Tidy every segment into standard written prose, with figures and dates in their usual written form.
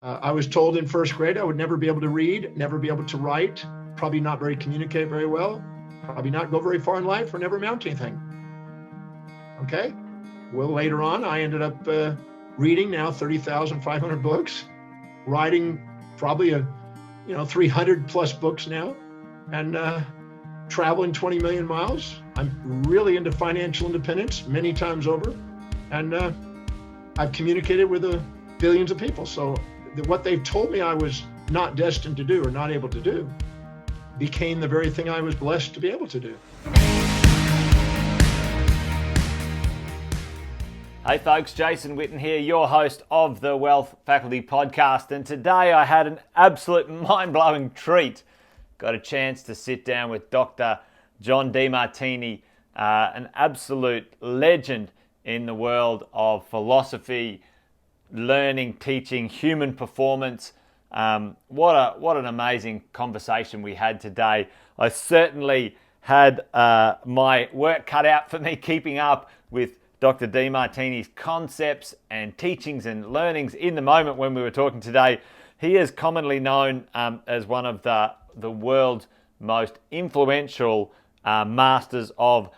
I was told in first grade I would never be able to read, never be able to write, probably not communicate very well, probably not go very far in life, or never amount to anything. Okay. Well, later on, I ended up reading now 30,500 books, writing probably 300 plus books now, and traveling 20 million miles. I'm really into financial independence many times over, and I've communicated with billions of people. So what they've told me I was not destined to do or not able to do became the very thing I was blessed to be able to do. Hey folks, Jason Witten here, your host of the Wealth Faculty Podcast, and today I had an absolute mind-blowing treat. Got a chance to sit down with Dr. John Demartini, an absolute legend in the world of philosophy, learning, teaching, human performance. What an amazing conversation we had today. I certainly had my work cut out for me keeping up with Dr. Demartini's concepts and teachings and learnings in the moment when we were talking today. He is commonly known as one of the world's most influential masters of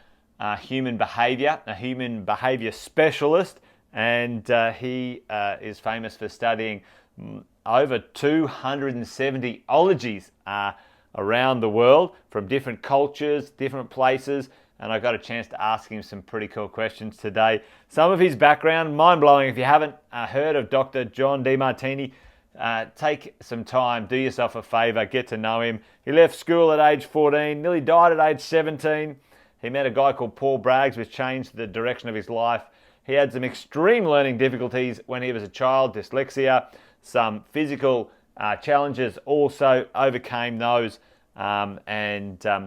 human behavior, a human behavior specialist, and he is famous for studying over 270 ologies around the world from different cultures, different places, and I got a chance to ask him some pretty cool questions today. Some of his background, mind-blowing. If you haven't heard of Dr. John Demartini, take some time, do yourself a favor, get to know him. He left school at age 14, nearly died at age 17. He met a guy called Paul Bragg, which changed the direction of his life. He had some extreme learning difficulties when he was a child, dyslexia, some physical challenges, also overcame those.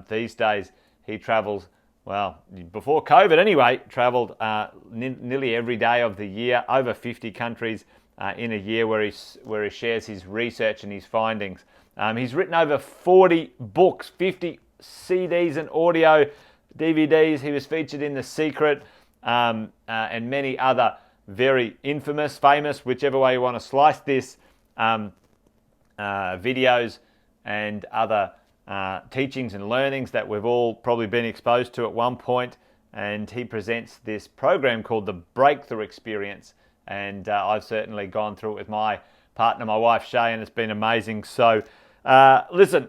These days he travels, well, before COVID anyway, travelled nearly every day of the year, over 50 countries in a year where he shares his research and his findings. He's written over 40 books, 50 CDs and audio DVDs. He was featured in The Secret and many other very infamous, famous, whichever way you want to slice this, videos and other teachings and learnings that we've all probably been exposed to at one point. And he presents this program called the Breakthrough Experience, and I've certainly gone through it with my partner, my wife Shay, and it's been amazing. So listen,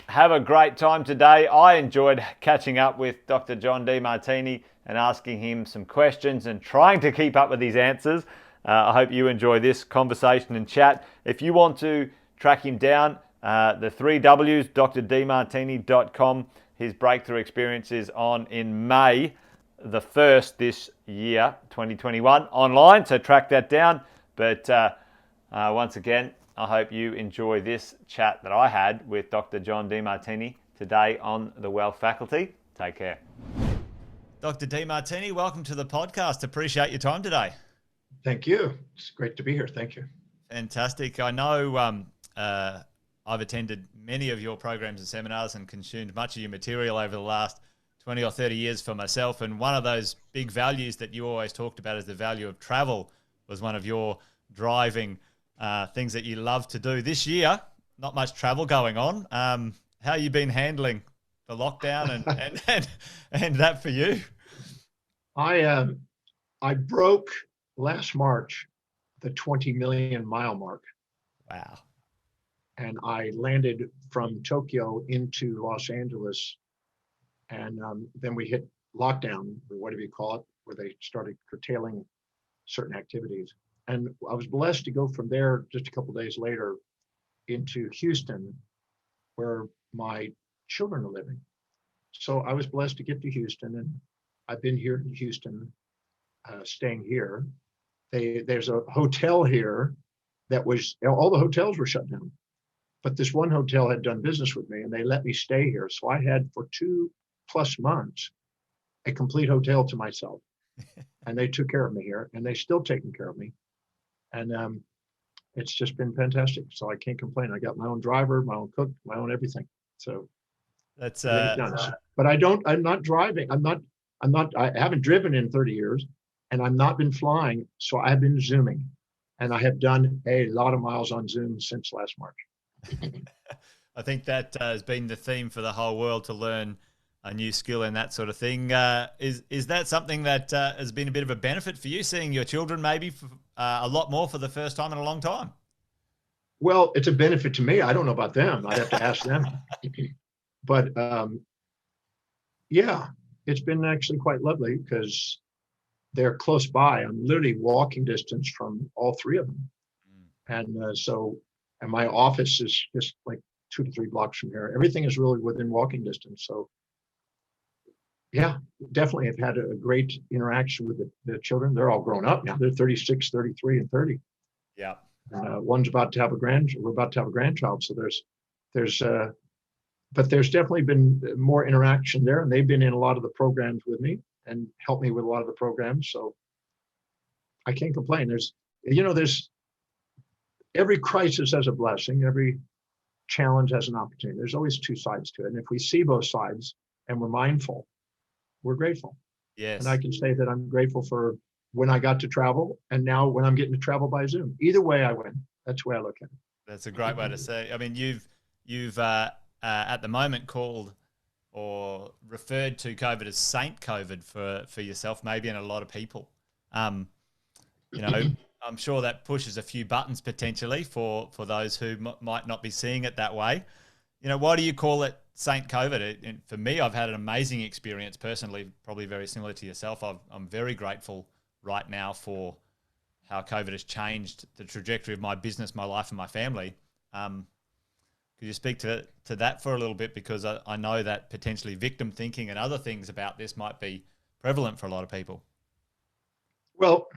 have a great time today. I enjoyed catching up with Dr. John Demartini and asking him some questions and trying to keep up with his answers. I hope you enjoy this conversation and chat. If you want to track him down, the 3 W's, drdemartini.com. His breakthrough experience is on in May the 1st this year, 2021, online, so track that down. But once again, I hope you enjoy this chat that I had with Dr. John Demartini today on the Wealth Faculty. Take care. Dr. Demartini, welcome to the podcast. Appreciate your time today. Thank you. It's great to be here. Thank you. Fantastic. I know I've attended many of your programs and seminars and consumed much of your material over the last 20 or 30 years for myself. And one of those big values that you always talked about is the value of travel was one of your driving things that you love to do. This year, not much travel going on. How you been handling the lockdown and that for you? I broke last March the 20 million mile mark. Wow. And I landed from Tokyo into Los Angeles, and then we hit lockdown, or whatever you call it, where they started curtailing certain activities. And I was blessed to go from there just a couple of days later into Houston, where my children are living. So I was blessed to get to Houston, and I've been here in Houston, staying here. There's a hotel here that all the hotels were shut down. But this one hotel had done business with me, and they let me stay here. So I had, for 2+ months, a complete hotel to myself. And they took care of me here, and they still taking care of me. And it's just been fantastic. So I can't complain. I got my own driver, my own cook, my own everything. So that's but I'm not driving. I haven't driven in 30 years, and I've not been flying. So I've been Zooming. And I have done a lot of miles on Zoom since last March. I think that has been the theme for the whole world, to learn a new skill and that sort of thing. Is that something that has been a bit of a benefit for you, seeing your children maybe a lot more for the first time in a long time? Well, it's a benefit to me. I don't know about them. I'd have to ask them. But yeah, it's been actually quite lovely because they're close by. I'm literally walking distance from all three of them. And my office is just like 2 to 3 blocks from here. Everything is really within walking distance. So yeah, definitely have had a great interaction with the children. They're all grown up now. They're 36, 33, and 30. Yeah. One's about to have we're about to have a grandchild. So but there's definitely been more interaction there, and they've been in a lot of the programs with me and helped me with a lot of the programs. So I can't complain. There's every crisis has a blessing. Every challenge has an opportunity. There's always two sides to it. And if we see both sides and we're mindful, we're grateful. Yes. And I can say that I'm grateful for when I got to travel, and now when I'm getting to travel by Zoom. Either way, I win. That's the way I look at it. That's a great way to say. I mean, you've at the moment called or referred to COVID as Saint COVID for yourself, maybe, and a lot of people. I'm sure that pushes a few buttons potentially for those who might not be seeing it that way. Why do you call it Saint COVID? For me, I've had an amazing experience personally, probably very similar to yourself. I'm very grateful right now for how COVID has changed the trajectory of my business, my life, and my family. Could you speak to that for a little bit? Because I know that potentially victim thinking and other things about this might be prevalent for a lot of people. Well,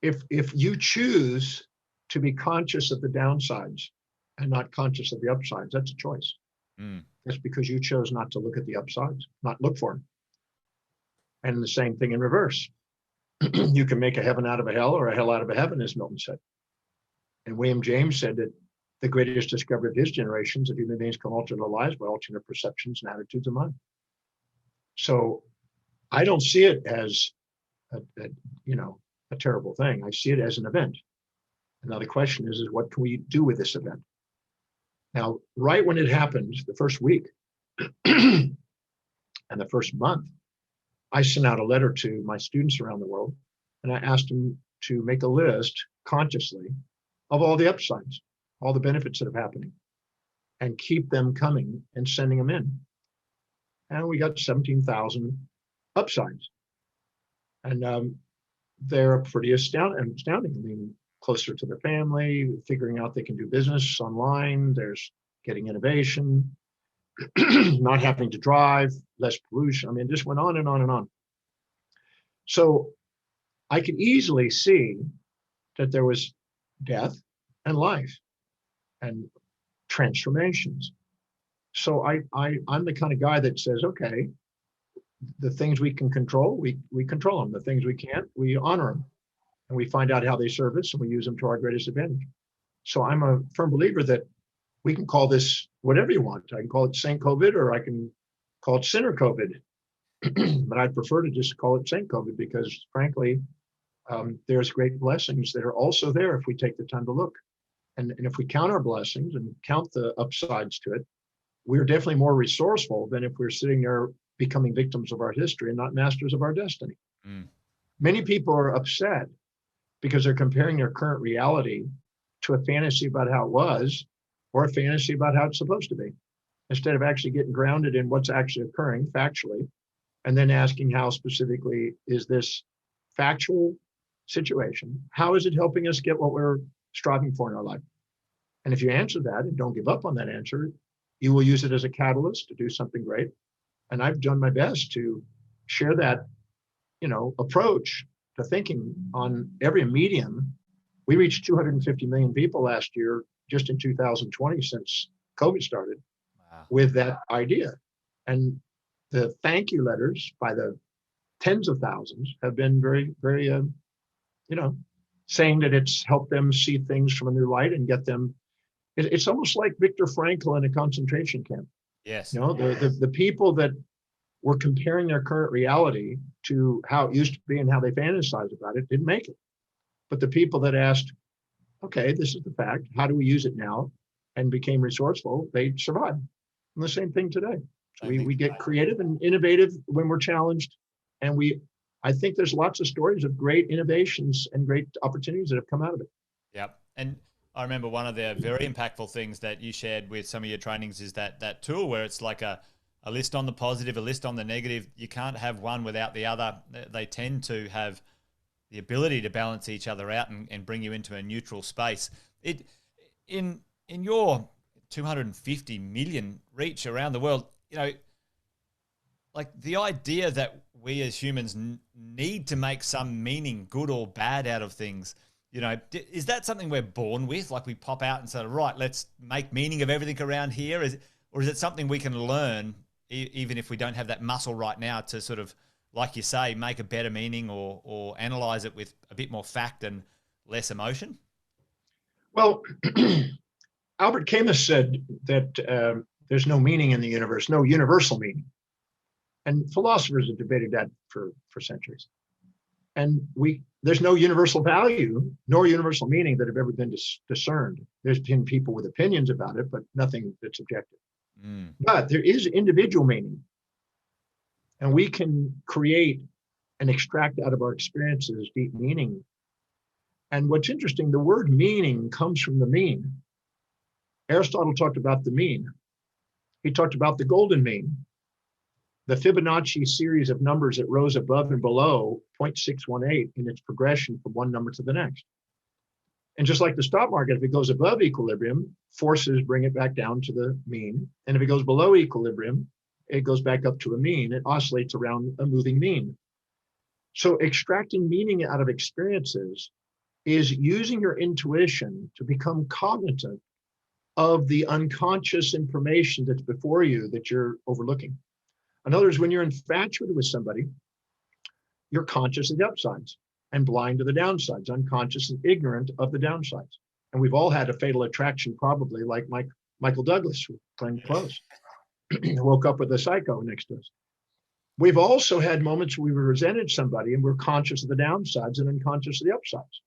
if you choose to be conscious of the downsides and not conscious of the upsides, that's a choice. That's because you chose not to look at the upsides, not look for them. And the same thing in reverse. You can make a heaven out of a hell or a hell out of a heaven, as Milton said. And William James said that the greatest discovery of his generation is that human beings can alter their lives by altering their perceptions and attitudes of mind. So I don't see it as a terrible thing. I see it as an event. And now the question is what can we do with this event? Now, right when it happened, the first week and the first month, I sent out a letter to my students around the world, and I asked them to make a list consciously of all the upsides, all the benefits that are happening, and keep them coming and sending them in. And we got 17,000 upsides. And they're pretty astounding. I mean, closer to their family, figuring out they can do business online, there's getting innovation, not having to drive, less pollution. I mean, it just went on and on and on. So I could easily see that there was death and life and transformations. So I'm the kind of guy that says, okay, the things we can control, we control them. The things we can't, we honor them. And we find out how they serve us and we use them to our greatest advantage. So I'm a firm believer that we can call this whatever you want. I can call it Saint COVID, or I can call it Sinner COVID. But I'd prefer to just call it Saint COVID because, frankly, there's great blessings that are also there if we take the time to look. And if we count our blessings and count the upsides to it, we're definitely more resourceful than if we're sitting there becoming victims of our history and not masters of our destiny. Many people are upset because they're comparing their current reality to a fantasy about how it was or a fantasy about how it's supposed to be, instead of actually getting grounded in what's actually occurring factually, and then asking how specifically is this factual situation, how is it helping us get what we're striving for in our life? And if you answer that and don't give up on that answer, you will use it as a catalyst to do something great. And I've done my best to share that, approach to thinking on every medium. We reached 250 million people last year, just in 2020, since COVID started. Wow. With that idea. And the thank you letters by the tens of thousands have been very, very, saying that it's helped them see things from a new light and get them. It's almost like Viktor Frankl in a concentration camp. Yes. The people that were comparing their current reality to how it used to be and how they fantasize about it didn't make it. But the people that asked, okay, this is the fact, how do we use it now? And became resourceful, they survived. And the same thing today. So we get creative and innovative when we're challenged. And I think there's lots of stories of great innovations and great opportunities that have come out of it. Yep. And I remember one of the very impactful things that you shared with some of your trainings is that tool where it's like a list on the positive, a list on the negative. You can't have one without the other. They tend to have the ability to balance each other out and bring you into a neutral space. In your 250 million reach around the world, like the idea that we as humans need to make some meaning, good or bad, out of things, is that something we're born with? Like we pop out and say, right, let's make meaning of everything around here? Or is it something we can learn, even if we don't have that muscle right now, to sort of, like you say, make a better meaning or analyze it with a bit more fact and less emotion? Well, Albert Camus said that there's no meaning in the universe, no universal meaning. And philosophers have debated that for centuries. And there's no universal value nor universal meaning that have ever been discerned. There's been people with opinions about it, but nothing that's objective. But there is individual meaning. And we can create and extract out of our experiences deep meaning. And what's interesting, the word meaning comes from the mean. Aristotle talked about the mean. He talked about the golden mean, the Fibonacci series of numbers that rose above and below 0.618 in its progression from one number to the next. And just like the stock market, if it goes above equilibrium, forces bring it back down to the mean. And if it goes below equilibrium, it goes back up to a mean. It oscillates around a moving mean. So extracting meaning out of experiences is using your intuition to become cognizant of the unconscious information that's before you that you're overlooking. In other words, when you're infatuated with somebody, you're conscious of the upsides and blind to the downsides, unconscious and ignorant of the downsides. And we've all had a fatal attraction, probably like Michael Douglas, playing close. Woke up with a psycho next to us. We've also had moments where we resented somebody and we're conscious of the downsides and unconscious of the upsides.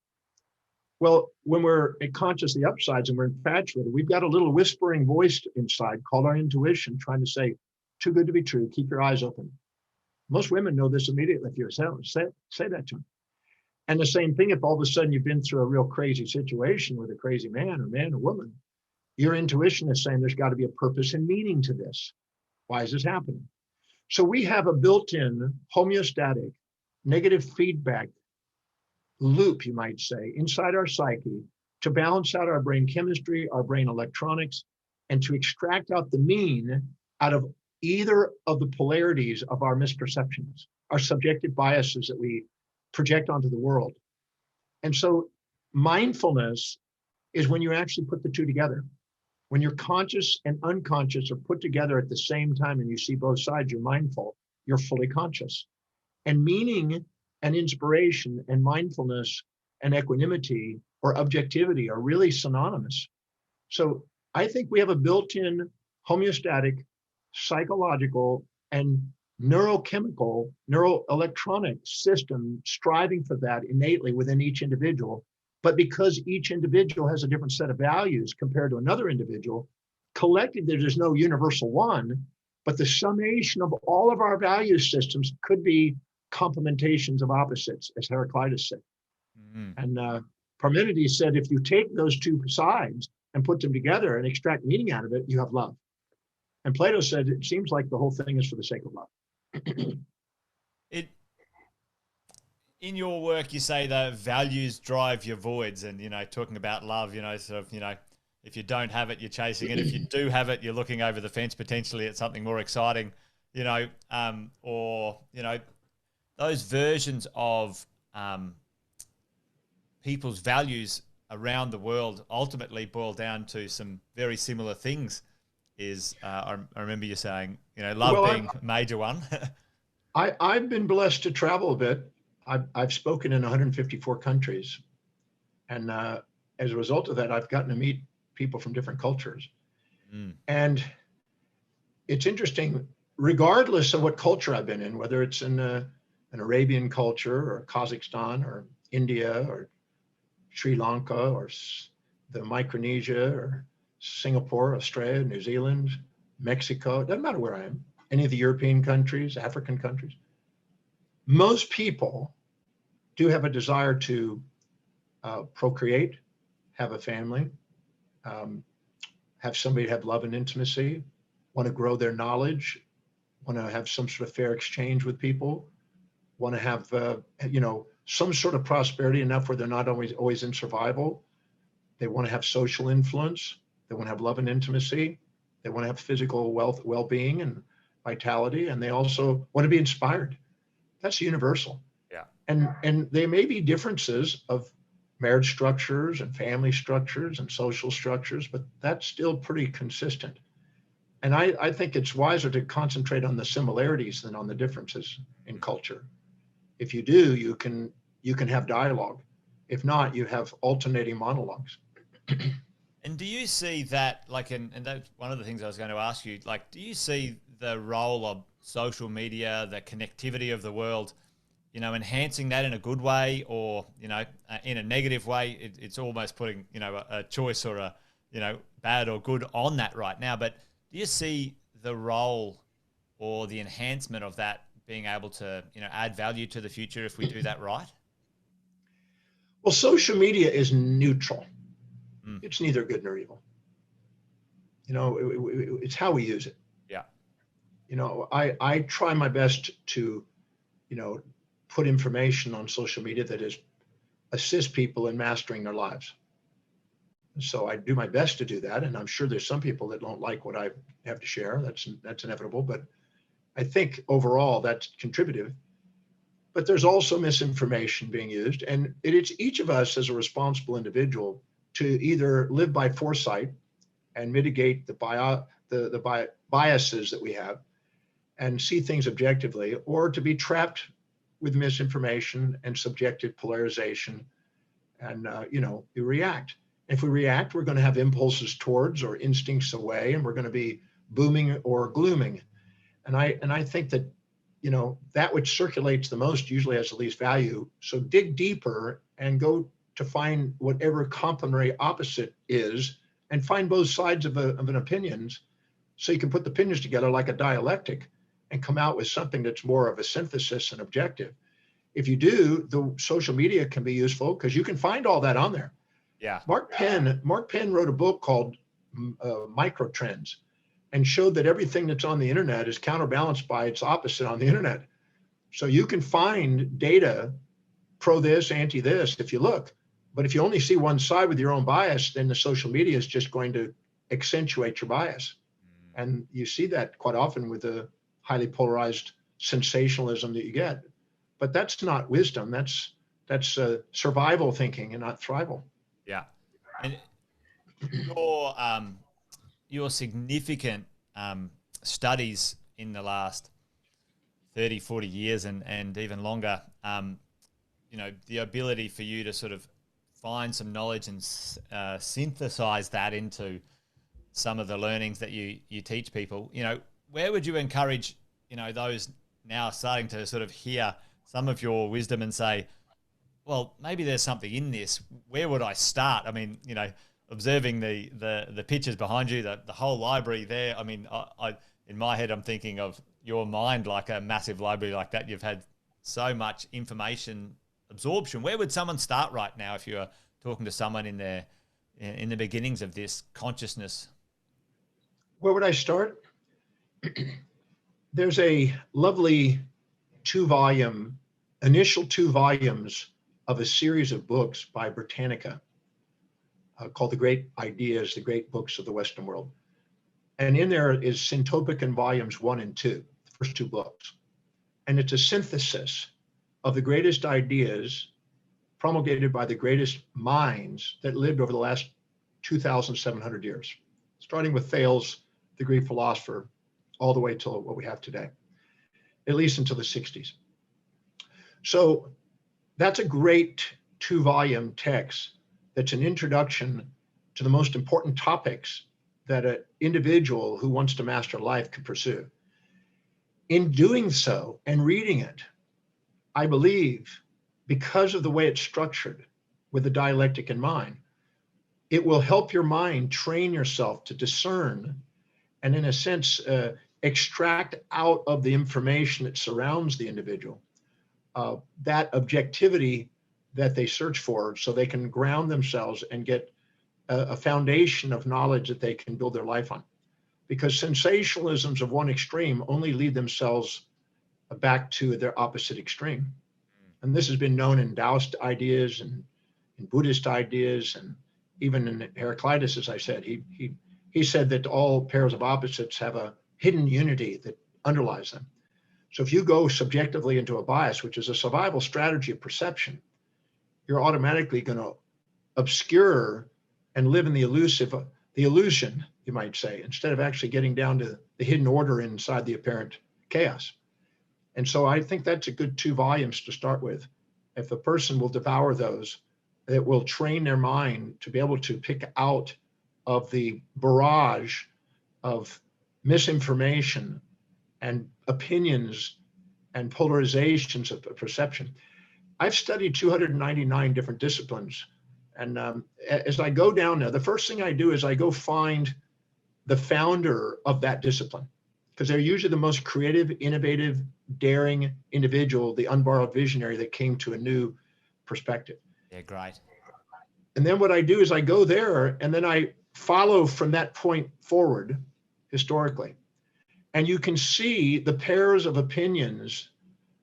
Well, when we're conscious of the upsides and we're infatuated, we've got a little whispering voice inside called our intuition trying to say, too good to be true, keep your eyes open. Most women know this immediately if you say that to them. And the same thing, if all of a sudden you've been through a real crazy situation with a crazy man or woman, your intuition is saying there's got to be a purpose and meaning to this. Why is this happening? So we have a built-in homeostatic negative feedback loop, you might say, inside our psyche to balance out our brain chemistry, our brain electronics, and to extract out the mean out of either of the polarities of our misperceptions, our subjective biases that we project onto the world. And so mindfulness is when you actually put the two together. When your conscious and unconscious are put together at the same time and you see both sides, you're mindful, you're fully conscious. And meaning and inspiration and mindfulness and equanimity or objectivity are really synonymous. So I think we have a built-in homeostatic, psychological, and neurochemical, neuroelectronic system striving for that innately within each individual. But because each individual has a different set of values compared to another individual, collectively there's no universal one, but the summation of all of our value systems could be complementations of opposites, as Heraclitus said. And Parmenides said, if you take those two sides and put them together and extract meaning out of it, you have love. And Plato said, it seems like the whole thing is for the sake of love. In your work, you say that values drive your voids, and, talking about love, if you don't have it, you're chasing it. If you do have it, you're looking over the fence potentially at something more exciting, those versions of people's values around the world ultimately boil down to some very similar things. I remember you saying, love being a major one. I've been blessed to travel a bit. I've spoken in 154 countries. And as a result of that, I've gotten to meet people from different cultures. And it's interesting, regardless of what culture I've been in, whether it's in an Arabian culture or Kazakhstan or India or Sri Lanka or the Micronesia or Singapore, Australia, New Zealand, Mexico, it doesn't matter where I am, any of the European countries, African countries. Most people do have a desire to procreate, have a family, have somebody have love and intimacy, want to grow their knowledge, want to have some sort of fair exchange with people, want to have, some sort of prosperity enough where they're not always in survival. They want to have social influence. They want to have love and intimacy. They want to have physical well-being and vitality. And they also want to be inspired. That's universal. Yeah. And there may be differences of marriage structures and family structures and social structures, but that's still pretty consistent. And I think it's wiser to concentrate on the similarities than on the differences in culture. If you do, you can have dialogue. If not, you have alternating monologues. And do you see that, like, and that's one of the things I was going to ask you, like, do you see the role of social media, the connectivity of the world, enhancing that in a good way, or, in a negative way? It's almost putting, a choice or a, bad or good on that right now. But do you see the role or the enhancement of that being able to, add value to the future if we do that right? Well, social media is neutral. It's neither good nor evil. It's how we use it. Yeah. I try my best to, put information on social media that assist people in mastering their lives. So I do my best to do that. And I'm sure there's some people that don't like what I have to share. That's inevitable. But I think overall that's contributive. But there's also misinformation being used. And it's each of us as a responsible individual to either live by foresight and mitigate the biases that we have and see things objectively, or to be trapped with misinformation and subjective polarization and, you react. If we react, we're going to have impulses towards or instincts away, and we're going to be booming or glooming. And I think that, that which circulates the most usually has the least value. So dig deeper and go to find whatever complementary opposite is, and find both sides of an opinions, so you can put the opinions together like a dialectic and come out with something that's more of a synthesis and objective. If you do, the social media can be useful because you can find all that on there. Yeah. Mark Penn wrote a book called Microtrends, and showed that everything that's on the internet is counterbalanced by its opposite on the internet. So you can find data pro this, anti this, if you look. But if you only see one side with your own bias, then the social media is just going to accentuate your bias. And you see that quite often with the highly polarized sensationalism that you get. But that's not wisdom. That's survival thinking and not thrival. Yeah. And your significant studies in the last 30, 40 years and even longer, the ability for you to sort of find some knowledge and synthesize that into some of the learnings that you teach people, where would you encourage, those now starting to sort of hear some of your wisdom and say, well, maybe there's something in this. Where would I start? I mean, observing the pictures behind you, the whole library there. I mean, I in my head, I'm thinking of your mind like a massive library like that. You've had so much information absorption. Where would someone start right now if you were talking to someone in the beginnings of this consciousness? Where would I start? There's a lovely initial two volumes of a series of books by Britannica called The Great Ideas, The Great Books of the Western World. And in there is Syntopican Volumes 1 and 2, the first two books. And it's a synthesis of the greatest ideas promulgated by the greatest minds that lived over the last 2,700 years, starting with Thales, the Greek philosopher, all the way till what we have today, at least until the 60s. So that's a great two-volume text that's an introduction to the most important topics that an individual who wants to master life can pursue. In doing so and reading it, I believe, because of the way it's structured, with the dialectic in mind. It will help your mind train yourself to discern and, in a sense, extract out of the information that surrounds the individual that objectivity that they search for, so they can ground themselves and get a foundation of knowledge that they can build their life on. Because sensationalisms of one extreme only lead themselves back to their opposite extreme. And this has been known in Taoist ideas and in Buddhist ideas, and even in Heraclitus, as I said, he said that all pairs of opposites have a hidden unity that underlies them. So if you go subjectively into a bias, which is a survival strategy of perception, you're automatically going to obscure and live in the illusion, you might say, instead of actually getting down to the hidden order inside the apparent chaos. And so I think that's a good 2 volumes to start with. If a person will devour those, it will train their mind to be able to pick out of the barrage of misinformation and opinions and polarizations of perception. I've studied 299 different disciplines. And as I go down there, the first thing I do is I go find the founder of that discipline, because they're usually the most creative, innovative, daring individual, the unborrowed visionary that came to a new perspective. Yeah, great. And then what I do is I go there and then I follow from that point forward historically. And you can see the pairs of opinions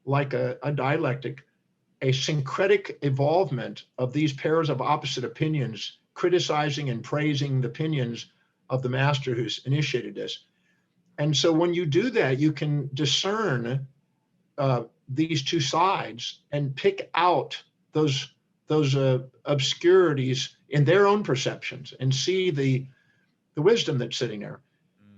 like a dialectic, a syncretic evolvement of these pairs of opposite opinions, criticizing and praising the opinions of the master who's initiated this. And so when you do that, you can discern these 2 sides and pick out those obscurities in their own perceptions and see the wisdom that's sitting there.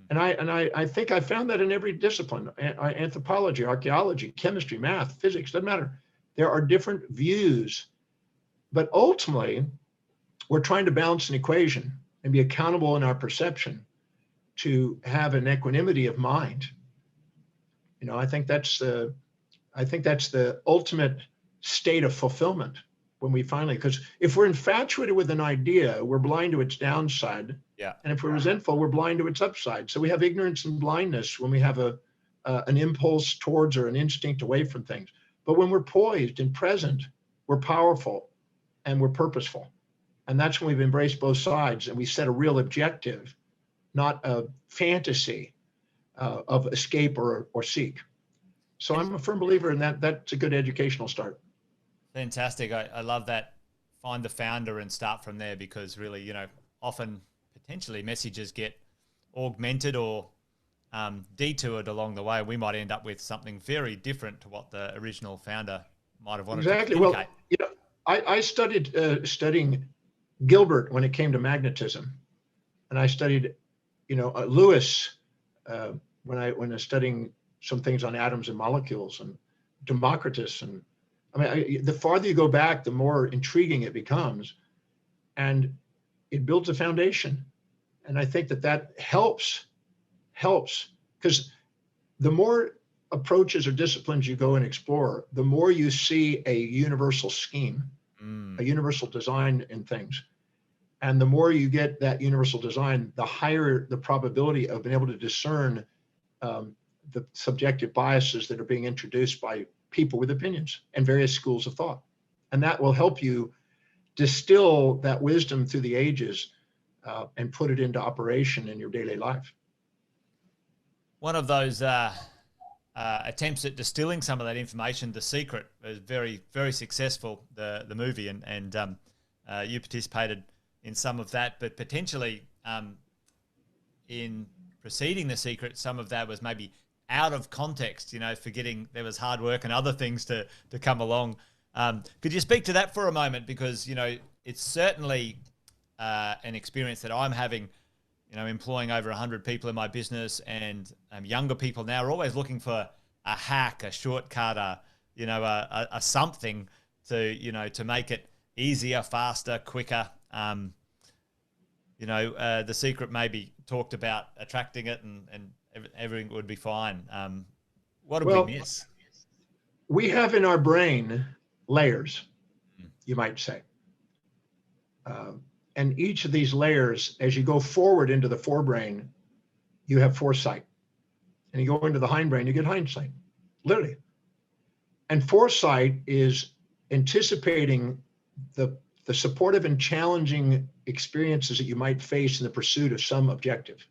And I think I found that in every discipline, anthropology, archaeology, chemistry, math, physics, doesn't matter. There are different views, but ultimately we're trying to balance an equation and be accountable in our perception to have an equanimity of mind. You know, I think that's the ultimate state of fulfillment when we finally, because if we're infatuated with an idea, we're blind to its downside. Yeah. And if we're resentful, we're blind to its upside. So we have ignorance and blindness when we have an impulse towards or an instinct away from things. But when we're poised and present, we're powerful and we're purposeful. And that's when we've embraced both sides and we set a real objective, not a fantasy of escape or seek. So I'm a firm believer in that. That's a good educational start. Fantastic. I love that. Find the founder and start from there, because really, you know, often potentially messages get augmented or detoured along the way. We might end up with something very different to what the original founder might have wanted to communicate. Well, you know, I studied studying Gilbert when it came to magnetism, and I studied, you know, Lewis when I was studying some things on atoms and molecules, and Democritus, and I mean, the farther you go back, the more intriguing it becomes, and it builds a foundation. And I think that helps, because the more approaches or disciplines you go and explore, the more you see a universal scheme, a universal design in things. And the more you get that universal design, the higher the probability of being able to discern the subjective biases that are being introduced by people with opinions and various schools of thought. And that will help you distill that wisdom through the ages and put it into operation in your daily life. One of those attempts at distilling some of that information, The Secret, was very, very successful, the movie, and you participated in some of that, but potentially in preceding The Secret, some of that was maybe out of context, you know, forgetting there was hard work and other things to come along. Could you speak to that for a moment? Because, you know, it's certainly an experience that I'm having, you know, employing over 100 people in my business, and younger people now are always looking for a hack, a shortcut, a something to, you know, to make it easier, faster, quicker. The Secret maybe talked about attracting it and everything would be fine. What did we miss? We have in our brain layers, you might say. And each of these layers, as you go forward into the forebrain, you have foresight. And you go into the hindbrain, you get hindsight, literally. And foresight is anticipating the supportive and challenging experiences that you might face in the pursuit of some objective.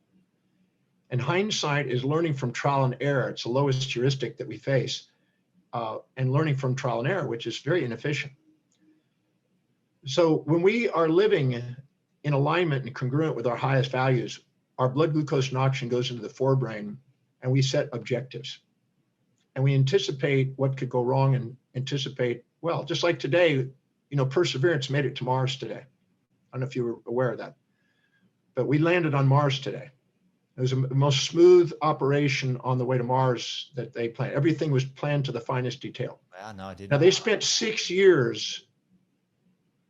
And hindsight is learning from trial and error. It's the lowest heuristic that we face, and learning from trial and error, which is very inefficient. So when we are living in alignment and congruent with our highest values, our blood glucose and oxygen goes into the forebrain, and we set objectives. And we anticipate what could go wrong and anticipate, well, just like today, Perseverance made it to Mars today. I don't know if you were aware of that, but we landed on Mars today. It was the most smooth operation on the way to Mars that they planned. Everything was planned to the finest detail. Wow, no, I didn't. Now, they spent 6 years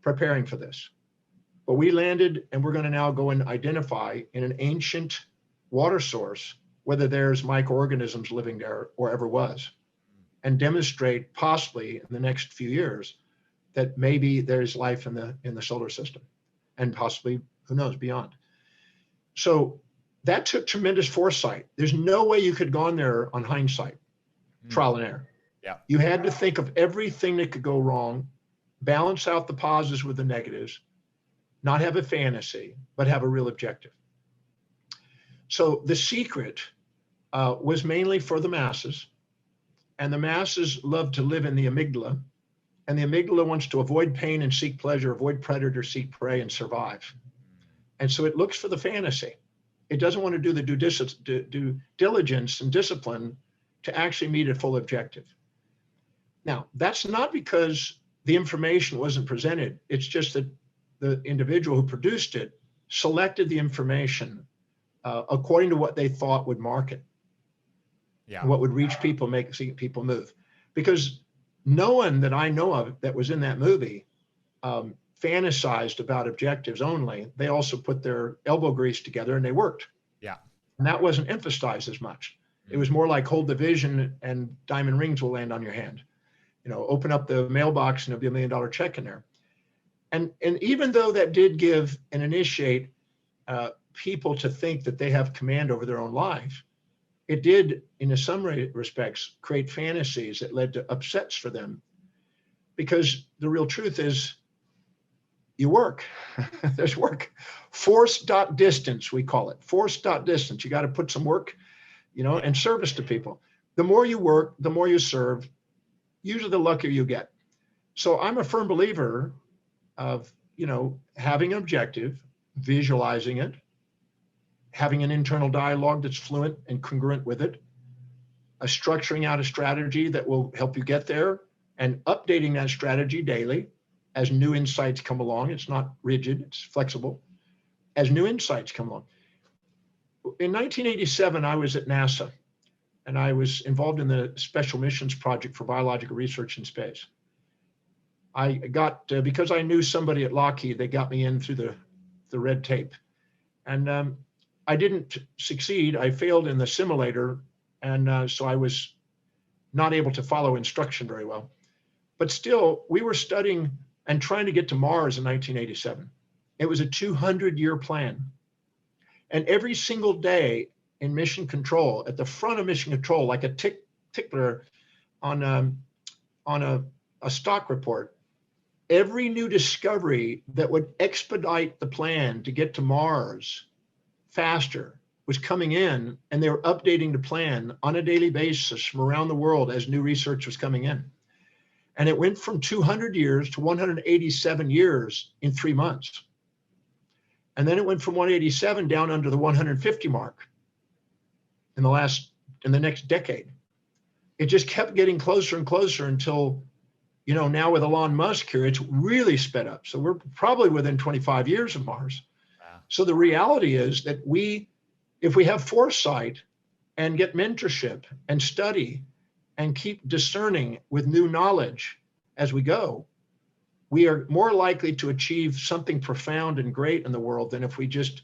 preparing for this, but we landed, and we're going to now go and identify in an ancient water source whether there's microorganisms living there or ever was, and demonstrate possibly in the next few years that maybe there's life in the solar system, and possibly, who knows, beyond. So that took tremendous foresight. There's no way you could have gone there on hindsight, trial and error. Yeah. You had to think of everything that could go wrong, balance out the positives with the negatives, not have a fantasy, but have a real objective. So the secret was mainly for the masses, and the masses love to live in the amygdala, and the amygdala wants to avoid pain and seek pleasure, avoid predator, seek prey, and survive. And so it looks for the fantasy. It doesn't want to do the due diligence and discipline to actually meet a full objective. Now, that's not because the information wasn't presented. It's just that the individual who produced it selected the information according to what they thought would market. Yeah. What would reach people, see people move. Because no one that I know of that was in that movie fantasized about objectives only. They also put their elbow grease together and they worked. Yeah. And that wasn't emphasized as much. It was more like hold the vision and diamond rings will land on your hand. Open up the mailbox and there'll be $1 million check in there. And even though that did give and initiate people to think that they have command over their own life, it did, in some respects, create fantasies that led to upsets for them. Because the real truth is, you work. There's work. Force.distance, we call it. Force.distance. You got to put some work, and service to people. The more you work, the more you serve, usually the luckier you get. So I'm a firm believer of, having an objective, visualizing it, having an internal dialogue that's fluent and congruent with it, structuring out a strategy that will help you get there, and updating that strategy daily as new insights come along. It's not rigid, it's flexible. As new insights come along. In 1987, I was at NASA, and I was involved in the Special Missions Project for Biological Research in Space. I got, because I knew somebody at Lockheed, they got me in through the red tape. And I didn't succeed. I failed in the simulator, and so I was not able to follow instruction very well. But still, we were studying and trying to get to Mars in 1987. It was a 200-year plan. And every single day in mission control, at the front of mission control, like a tickler on a stock report, every new discovery that would expedite the plan to get to Mars faster was coming in, and they were updating the plan on a daily basis from around the world as new research was coming in. And it went from 200 years to 187 years in 3 months. And then it went from 187 down under the 150 mark in the next decade. It just kept getting closer and closer until, now with Elon Musk here, it's really sped up. So we're probably within 25 years of Mars. Wow. So the reality is that if we have foresight and get mentorship and study and keep discerning with new knowledge as we go, we are more likely to achieve something profound and great in the world than if we just,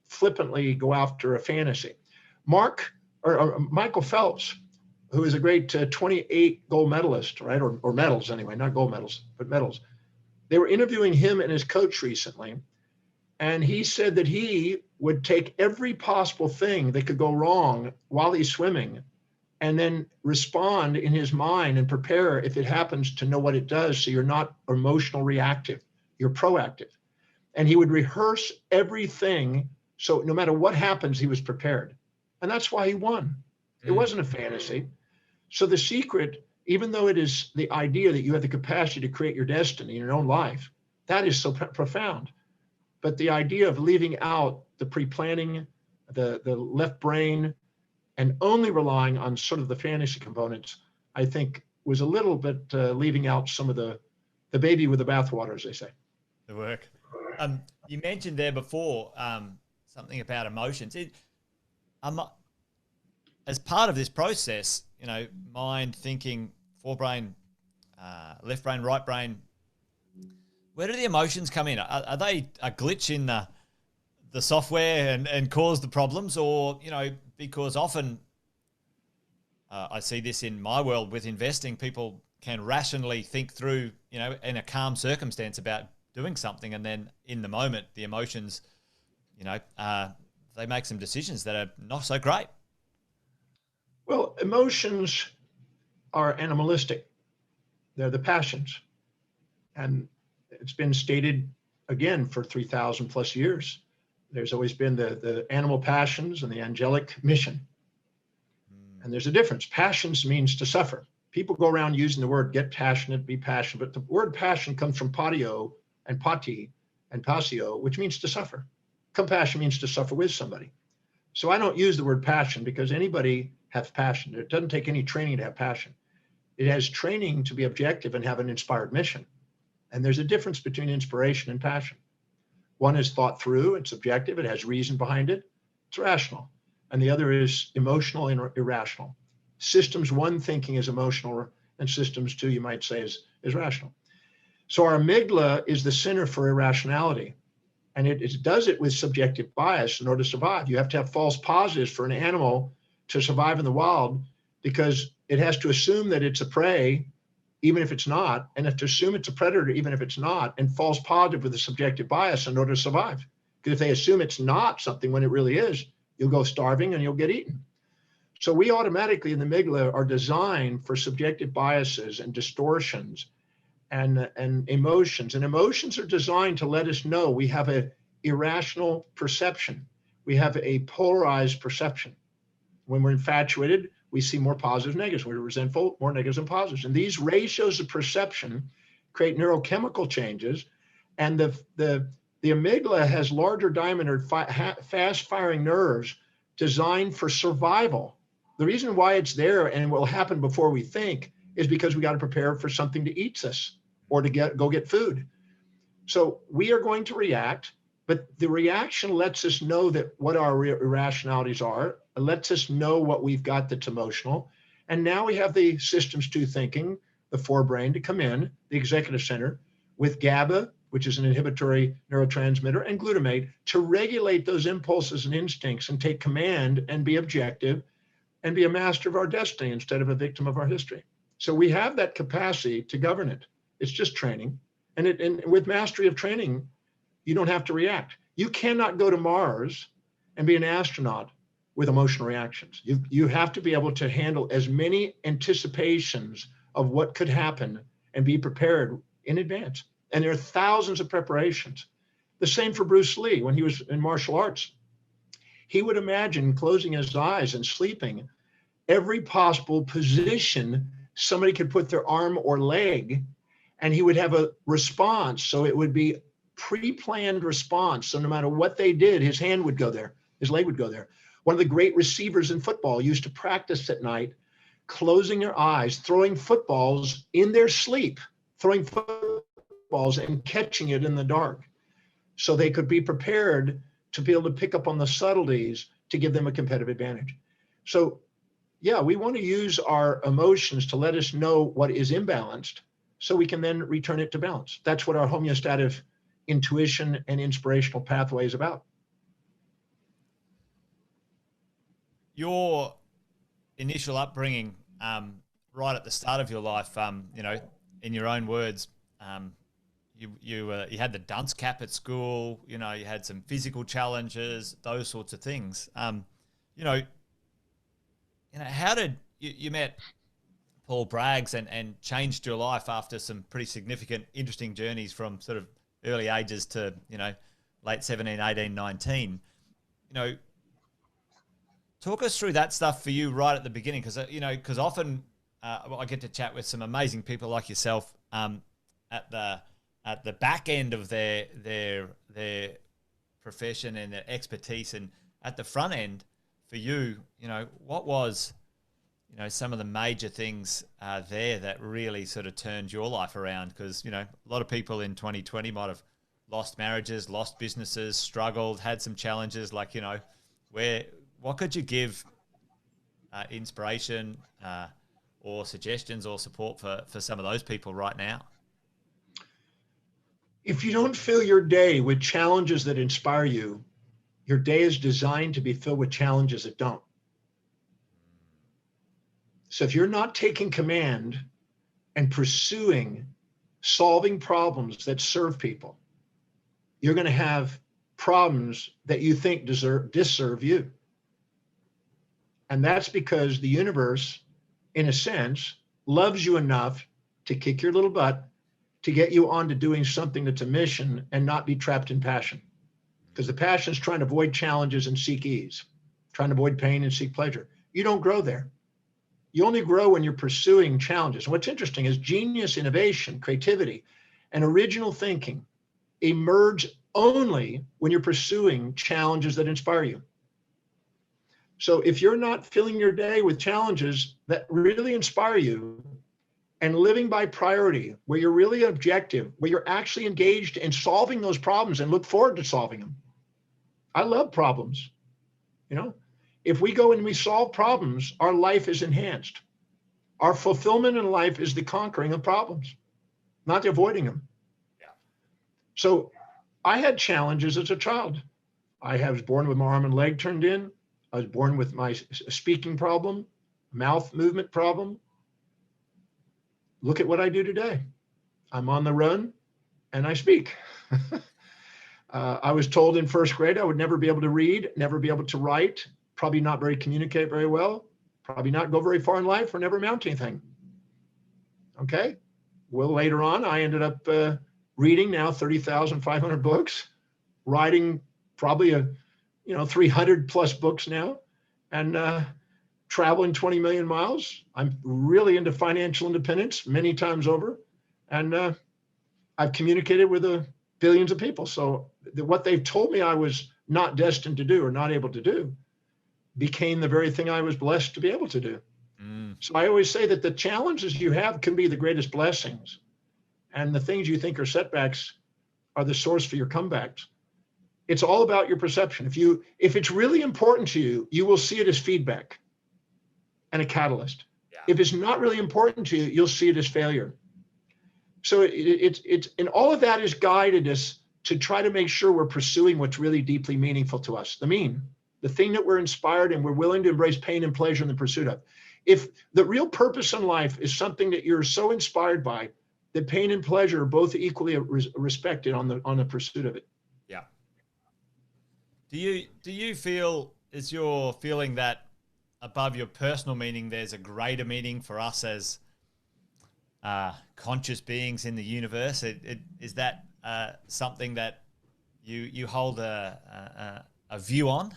flippantly go after a fantasy. Michael Phelps, who is a great 28 gold medalist, right? Or medals anyway, not gold medals, but medals. They were interviewing him and his coach recently, and he said that he would take every possible thing that could go wrong while he's swimming and then respond in his mind and prepare if it happens to know what it does. So you're not emotional reactive, you're proactive. And he would rehearse everything. So no matter what happens, he was prepared. And that's why he won. It wasn't a fantasy. So the secret, even though it is the idea that you have the capacity to create your destiny in your own life, that is so profound. But the idea of leaving out the pre-planning, the left brain, and only relying on sort of the fantasy components, I think was a little bit leaving out some of the baby with the bathwater, as they say. The work. You mentioned there before something about emotions. As part of this process, you know, mind, thinking, forebrain, left brain, right brain, where do the emotions come in? Are they a glitch in the software and cause the problems? Or, you know, because often I see this in my world with investing, people can rationally think through, you know, in a calm circumstance about doing something. And then in the moment, the emotions, you know, they make some decisions that are not so great. Well, emotions are animalistic. They're the passions. And it's been stated again for 3,000 plus years. There's always been the animal passions and the angelic mission. And there's a difference. Passions means to suffer. People go around using the word get passionate, be passionate, but the word passion comes from patio and pati and passio, which means to suffer. Compassion means to suffer with somebody. So I don't use the word passion because anybody has passion. It doesn't take any training to have passion. It has training to be objective and have an inspired mission. And there's a difference between inspiration and passion. One is thought through, it's subjective, it has reason behind it, it's rational. And the other is emotional and irrational. Systems one thinking is emotional, and systems two, you might say, is rational. So our amygdala is the center for irrationality. And it does it with subjective bias in order to survive. You have to have false positives for an animal to survive in the wild because it has to assume that it's a prey, even if it's not, and have to assume it's a predator, even if it's not, and false positive with a subjective bias in order to survive. Because if they assume it's not something when it really is, you'll go starving and you'll get eaten. So we automatically in the amygdala are designed for subjective biases and distortions and emotions. And emotions are designed to let us know we have an irrational perception. We have a polarized perception. When we're infatuated, we see more positives, negatives. When we're resentful, more negatives and positives. And these ratios of perception create neurochemical changes. And the amygdala has larger diameter, fast-firing nerves designed for survival. The reason why it's there and will happen before we think is because we got to prepare for something to eat us or to go get food. So we are going to react, but the reaction lets us know that what our irrationalities are. It lets us know what we've got that's emotional. And now we have the systems two thinking, the forebrain to come in, the executive center, with GABA, which is an inhibitory neurotransmitter, and glutamate to regulate those impulses and instincts and take command and be objective and be a master of our destiny instead of a victim of our history. So we have that capacity to govern it. It's just training. And with mastery of training, you don't have to react. You cannot go to Mars and be an astronaut with emotional reactions. You have to be able to handle as many anticipations of what could happen and be prepared in advance. And there are thousands of preparations. The same for Bruce Lee when he was in martial arts. He would imagine closing his eyes and sleeping every possible position somebody could put their arm or leg, and he would have a response. So it would be pre-planned response. So no matter what they did, his hand would go there, his leg would go there. One of the great receivers in football used to practice at night, closing their eyes, throwing footballs in their sleep, throwing footballs and catching it in the dark. So they could be prepared to be able to pick up on the subtleties to give them a competitive advantage. So yeah, we want to use our emotions to let us know what is imbalanced so we can then return it to balance. That's what our homeostatic intuition and inspirational pathway is about. Your initial upbringing, right at the start of your life, you know, in your own words, you had the dunce cap at school. You know, you had some physical challenges, those sorts of things. You know, how did you met Paul Bragg and changed your life after some pretty significant, interesting journeys from sort of early ages to, you know, late 17, 18, 19. You know, talk us through that stuff for you right at the beginning, because, you know, because often I get to chat with some amazing people like yourself at the back end of their profession and their expertise, and at the front end for you, you know, what was, you know, some of the major things there that really sort of turned your life around? Because, you know, a lot of people in 2020 might have lost marriages, lost businesses, struggled, had some challenges. Like, you know, what could you give inspiration or suggestions or support for some of those people right now? If you don't fill your day with challenges that inspire you, your day is designed to be filled with challenges that don't. So if you're not taking command and pursuing solving problems that serve people, you're going to have problems that you think disserve you. And that's because the universe, in a sense, loves you enough to kick your little butt to get you on to doing something that's a mission and not be trapped in passion. Because the passion is trying to avoid challenges and seek ease, trying to avoid pain and seek pleasure. You don't grow there. You only grow when you're pursuing challenges. And what's interesting is genius, innovation, creativity, and original thinking emerge only when you're pursuing challenges that inspire you. So if you're not filling your day with challenges that really inspire you and living by priority, where you're really objective, where you're actually engaged in solving those problems and look forward to solving them. I love problems. You know, if we go and we solve problems, our life is enhanced. Our fulfillment in life is the conquering of problems, not the avoiding them. Yeah. So I had challenges as a child. I was born with my arm and leg turned in. I was born with my speaking problem, mouth movement problem. Look at what I do today. I'm on the run and I speak. I was told in first grade I would never be able to read, never be able to write, probably not communicate very well, probably not go very far in life, or never amount to anything. Okay. Well, later on, I ended up reading now 30,500 books, writing probably 300 plus books now, and traveling 20 million miles. I'm really into financial independence many times over. And I've communicated with billions of people. So what they've told me I was not destined to do or not able to do became the very thing I was blessed to be able to do. So I always say that the challenges you have can be the greatest blessings. And the things you think are setbacks are the source for your comebacks. It's all about your perception. If it's really important to you, you will see it as feedback and a catalyst. Yeah. If it's not really important to you, you'll see it as failure. So it's and all of that has guided us to try to make sure we're pursuing what's really deeply meaningful to us. The thing that we're inspired and we're willing to embrace pain and pleasure in the pursuit of. If the real purpose in life is something that you're so inspired by, that pain and pleasure are both equally respected on the pursuit of it. Yeah. Do you feel, is your feeling that above your personal meaning, there's a greater meaning for us as conscious beings in the universe? Is that something that you hold a view on?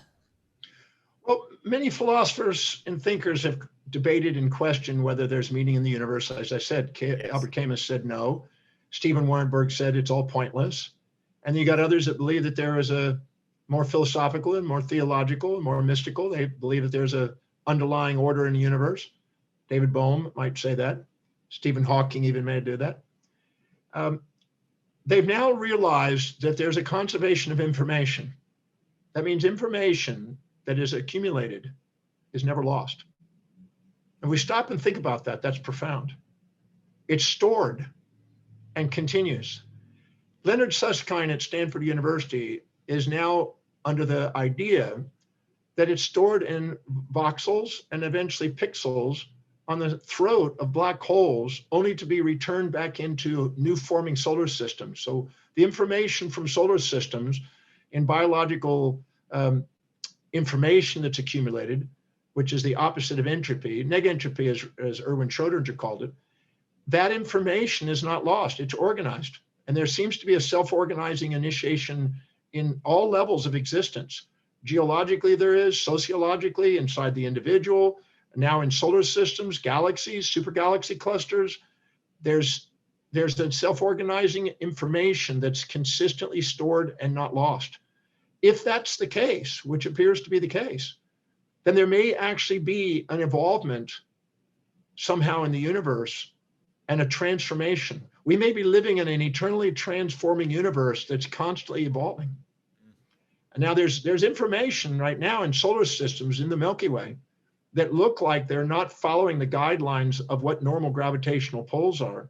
Well, many philosophers and thinkers have debated and questioned whether there's meaning in the universe. As I said, yes. Albert Camus said no. Stephen Warrenberg said it's all pointless. And you got others that believe that there is a more philosophical and more theological and more mystical. They believe that there's a underlying order in the universe. David Bohm might say that. Stephen Hawking even may do that. They've now realized that there's a conservation of information. That means information that is accumulated is never lost. And we stop and think about that. That's profound. It's stored and continues. Leonard Susskind at Stanford University is now under the idea that it's stored in voxels and eventually pixels on the throat of black holes, only to be returned back into new forming solar systems. So the information from solar systems in biological information that's accumulated, which is the opposite of entropy, negentropy, as Erwin Schrödinger called it, that information is not lost, it's organized. And there seems to be a self-organizing initiation in all levels of existence. Geologically there is, sociologically, inside the individual, now in solar systems, galaxies, supergalaxy clusters. There's that self-organizing information that's consistently stored and not lost. If that's the case, which appears to be the case, then there may actually be an evolvement somehow in the universe and a transformation. We may be living in an eternally transforming universe that's constantly evolving. And now there's information right now in solar systems in the Milky Way that look like they're not following the guidelines of what normal gravitational poles are.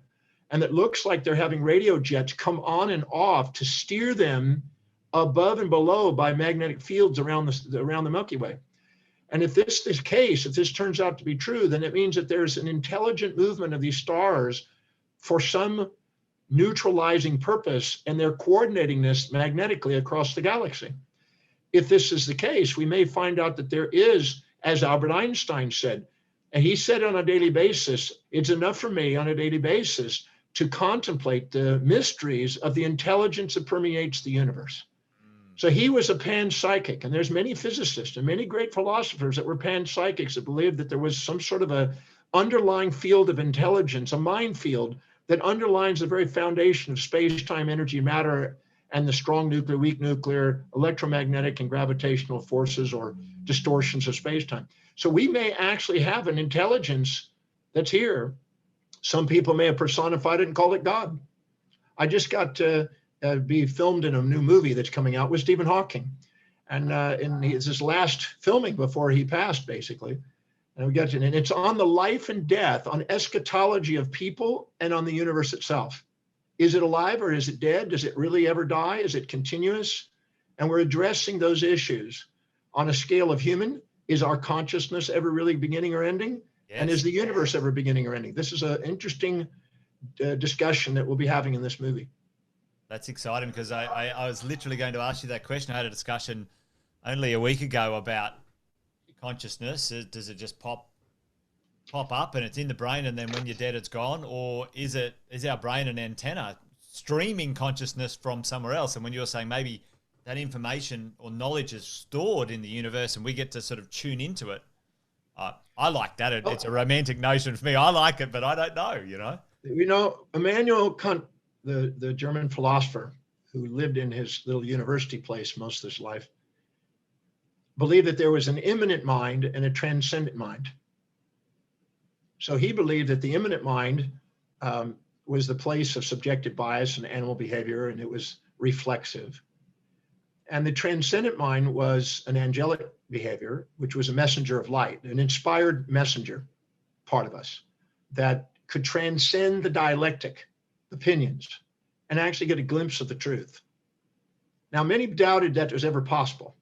And that looks like they're having radio jets come on and off to steer them above and below by magnetic fields around the Milky Way. And if this is the case, if this turns out to be true, then it means that there's an intelligent movement of these stars for some neutralizing purpose, and they're coordinating this magnetically across the galaxy. If this is the case, we may find out that there is, as Albert Einstein said, and he said on a daily basis, it's enough for me on a daily basis to contemplate the mysteries of the intelligence that permeates the universe. So he was a panpsychic, and there's many physicists and many great philosophers that were panpsychics that believed that there was some sort of a underlying field of intelligence, a mind field that underlines the very foundation of space-time, energy, matter, and the strong nuclear, weak nuclear, electromagnetic and gravitational forces or distortions of space-time. So we may actually have an intelligence that's here. Some people may have personified it and called it God. I just got to be filmed in a new movie that's coming out with Stephen Hawking. And it's his last filming before he passed, basically. And we got to, and it's on the life and death, on eschatology of people and on the universe itself. Is it alive or is it dead? Does it really ever die? Is it continuous? And we're addressing those issues on a scale of human. Is our consciousness ever really beginning or ending? Yes. And is the universe ever beginning or ending? This is an interesting discussion that we'll be having in this movie. That's exciting, because I was literally going to ask you that question. I had a discussion only a week ago about consciousness. Does it just pop up and it's in the brain, and then when you're dead it's gone? Or is our brain an antenna streaming consciousness from somewhere else? And when you're saying maybe that information or knowledge is stored in the universe and we get to sort of tune into it, I like that. It's a romantic notion for me. I like it, but I don't know, You know, Immanuel Kant, the German philosopher who lived in his little university place most of his life, believed that there was an immanent mind and a transcendent mind. So he believed that the immanent mind was the place of subjective bias and animal behavior, and it was reflexive. And the transcendent mind was an angelic behavior, which was a messenger of light, an inspired messenger, part of us, that could transcend the dialectic opinions and actually get a glimpse of the truth. Now, many doubted that was ever possible.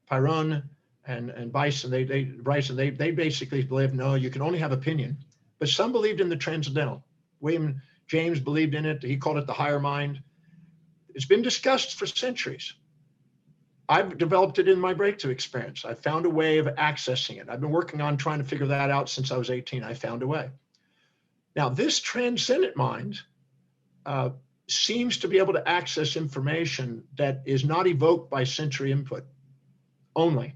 Pyrrhon and Bryson, they basically believed, no, you can only have opinion. But some believed in the transcendental. William James believed in it. He called it the higher mind. It's been discussed for centuries. I've developed it in my breakthrough experience. I found a way of accessing it. I've been working on trying to figure that out since I was 18. I found a way. Now, this transcendent mind seems to be able to access information that is not evoked by sensory input only.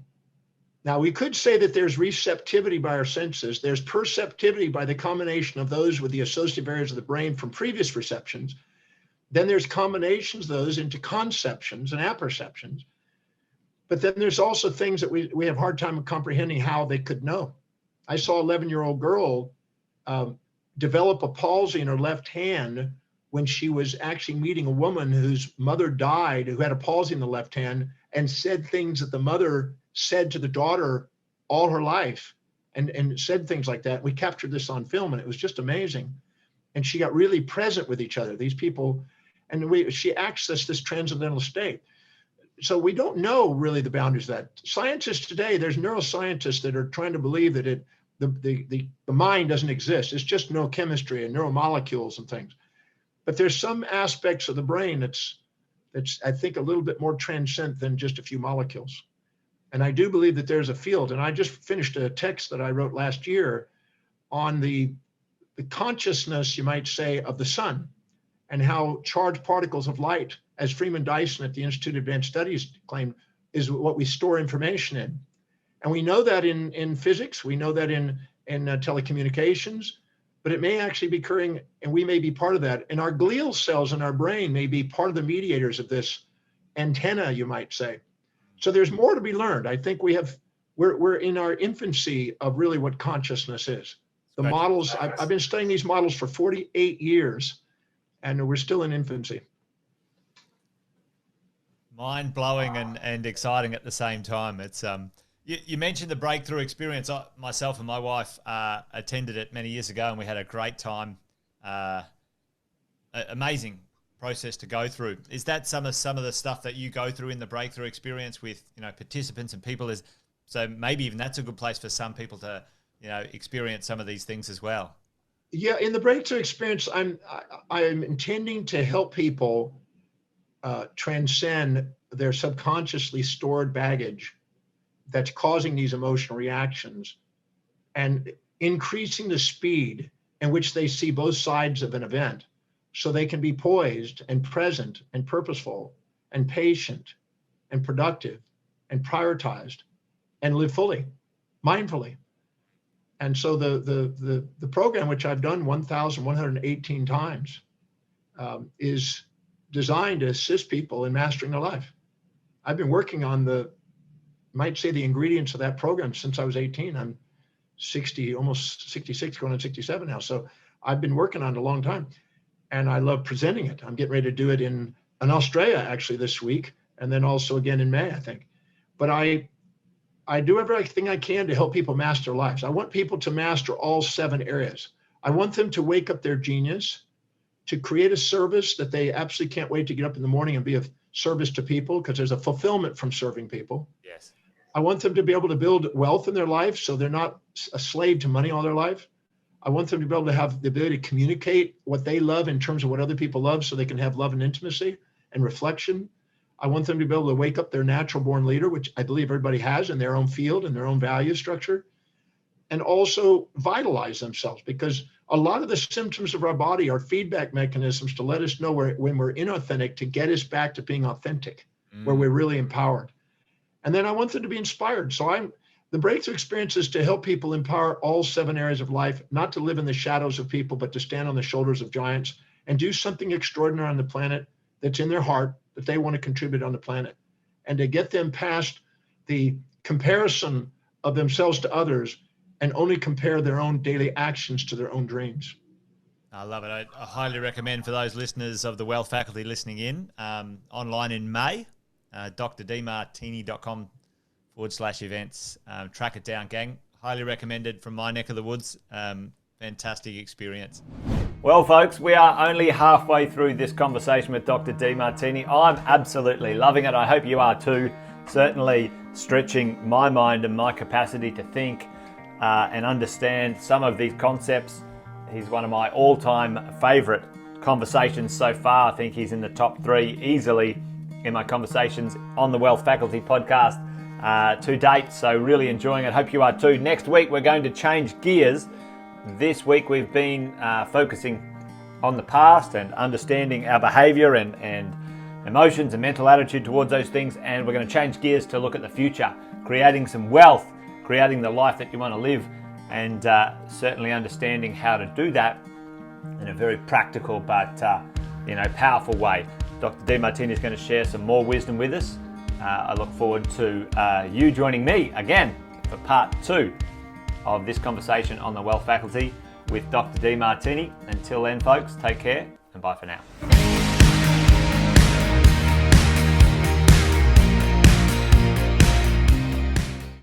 Now, we could say that there's receptivity by our senses. There's perceptivity by the combination of those with the associative areas of the brain from previous receptions. Then there's combinations of those into conceptions and apperceptions. But then there's also things that we have a hard time comprehending how they could know. I saw an 11-year-old girl develop a palsy in her left hand when she was actually meeting a woman whose mother died, who had a palsy in the left hand, and said things that the mother said to the daughter all her life, and said things like that. We captured this on film, and it was just amazing. And she got really present with each other, these people, and she accessed this transcendental state. So we don't know really the boundaries of that. Scientists today, there's neuroscientists that are trying to believe that the mind doesn't exist. It's just neurochemistry and neuromolecules and things. But there's some aspects of the brain that's I think a little bit more transcendent than just a few molecules. And I do believe that there's a field. And I just finished a text that I wrote last year on the consciousness, you might say, of the sun, and how charged particles of light, as Freeman Dyson at the Institute of Advanced Studies claimed, is what we store information in. And we know that in physics, we know that in telecommunications, but it may actually be occurring, and we may be part of that. And our glial cells in our brain may be part of the mediators of this antenna, you might say. So there's more to be learned. I think we're in our infancy of really what consciousness is. The models, I've been studying these models for 48 years, and we're still in infancy. Mind-blowing and exciting at the same time. It's you mentioned the breakthrough experience. Myself and my wife attended it many years ago, and we had a great time. Amazing process to go through. Is that some of the stuff that you go through in the breakthrough experience with participants and people? So maybe even that's a good place for some people to experience some of these things as well. Yeah, in the breakthrough experience, I'm intending to help people transcend their subconsciously stored baggage that's causing these emotional reactions, and increasing the speed in which they see both sides of an event, so they can be poised and present and purposeful and patient and productive and prioritized and live fully, mindfully. And so the program, which I've done 1,118 times, is designed to assist people in mastering their life. I've been working on the ingredients of that program since I was 18. I'm 60, almost 66, going on 67 now. So I've been working on it a long time, and I love presenting it. I'm getting ready to do it in Australia actually this week, and then also again in May, I think. But I do everything I can to help people master their lives. I want people to master all 7 areas. I want them to wake up their genius, to create a service that they absolutely can't wait to get up in the morning and be of service to people, because there's a fulfillment from serving people. Yes. I want them to be able to build wealth in their life so they're not a slave to money all their life. I want them to be able to have the ability to communicate what they love in terms of what other people love, so they can have love and intimacy and reflection. I want them to be able to wake up their natural born leader, which I believe everybody has in their own field and their own value structure, and also vitalize themselves, because a lot of the symptoms of our body are feedback mechanisms to let us know when we're inauthentic, to get us back to being authentic, where we're really empowered. And then I want them to be inspired. So the breakthrough experience is to help people empower all 7 areas of life, not to live in the shadows of people, but to stand on the shoulders of giants and do something extraordinary on the planet that's in their heart, that they want to contribute on the planet, and to get them past the comparison of themselves to others and only compare their own daily actions to their own dreams. I love it. I highly recommend for those listeners of the Wealth Faculty listening in, online in May, drdemartini.com/events. Track it down, gang. Highly recommended from my neck of the woods. Fantastic experience. Well, folks, we are only halfway through this conversation with Dr. Demartini. I'm absolutely loving it. I hope you are too. Certainly stretching my mind and my capacity to think and understand some of these concepts. He's one of my all-time favorite conversations so far. I think he's in the top 3 easily in my conversations on the Wealth Faculty podcast to date. So really enjoying it. Hope you are too. Next week, we're going to change gears. This week, we've been focusing on the past and understanding our behavior and emotions and mental attitude towards those things. And we're going to change gears to look at the future, creating some wealth, creating the life that you want to live, and certainly understanding how to do that in a very practical but powerful way. Dr. Demartini is going to share some more wisdom with us. I look forward to you joining me again for part 2 of this conversation on the Wealth Faculty with Dr. Demartini. Until then, folks, take care and bye for now.